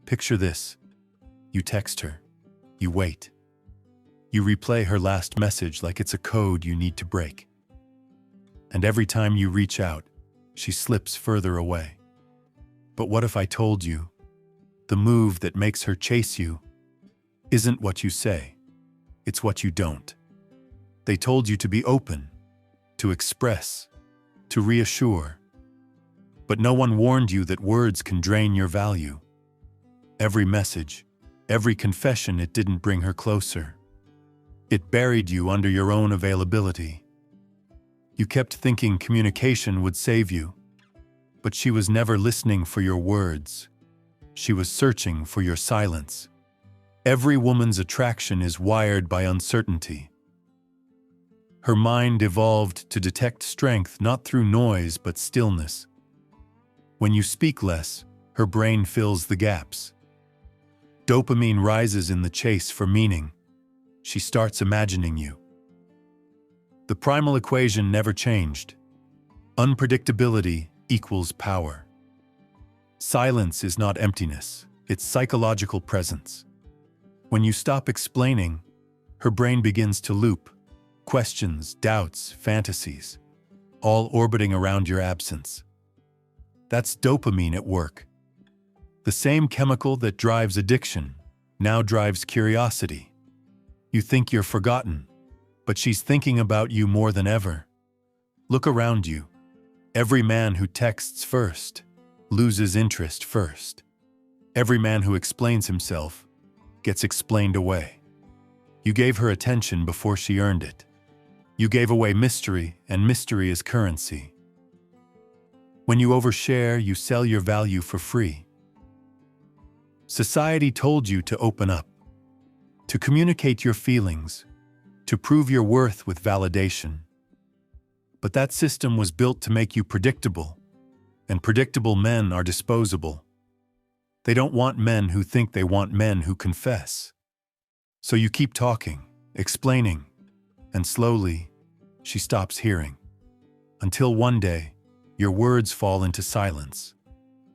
Picture this. You text her. You wait. You replay her last message like it's a code you need to break. And every time you reach out, she slips further away. But what if I told you, the move that makes her chase you isn't what you say, it's what you don't. They told you to be open, to express, to reassure. But no one warned you that words can drain your value. Every message, every confession, it didn't bring her closer. It buried you under your own availability. You kept thinking communication would save you, but she was never listening for your words. She was searching for your silence. Every woman's attraction is wired by uncertainty. Her mind evolved to detect strength not through noise but stillness. When you speak less, her brain fills the gaps. Dopamine rises in the chase for meaning. She starts imagining you. The primal equation never changed. Unpredictability equals power. Silence is not emptiness, it's psychological presence. When you stop explaining, her brain begins to loop. Questions, doubts, fantasies, all orbiting around your absence. That's dopamine at work. The same chemical that drives addiction now drives curiosity. You think you're forgotten, but she's thinking about you more than ever. Look around you. Every man who texts first loses interest first. Every man who explains himself gets explained away. You gave her attention before she earned it. You gave away mystery, and mystery is currency. When you overshare, you sell your value for free. Society told you to open up, to communicate your feelings, to prove your worth with validation. But that system was built to make you predictable, and predictable men are disposable. They don't want men who think they want men who confess. So you keep talking, explaining, and slowly, she stops hearing. Until one day, your words fall into silence,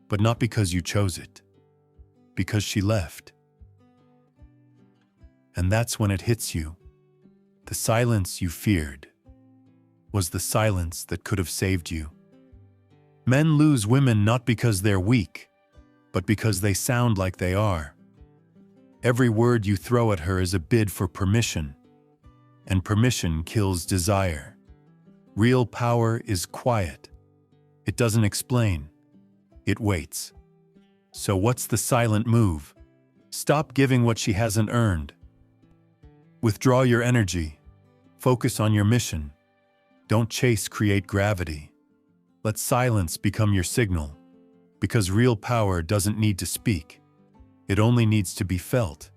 but not because you chose it, because she left. And that's when it hits you. The silence you feared was the silence that could have saved you. Men lose women not because they're weak, but because they sound like they are. Every word you throw at her is a bid for permission, and permission kills desire. Real power is quiet. It doesn't explain. It waits. So what's the silent move? Stop giving what she hasn't earned. Withdraw your energy. Focus on your mission. Don't chase, create gravity. Let silence become your signal, because real power doesn't need to speak. It only needs to be felt.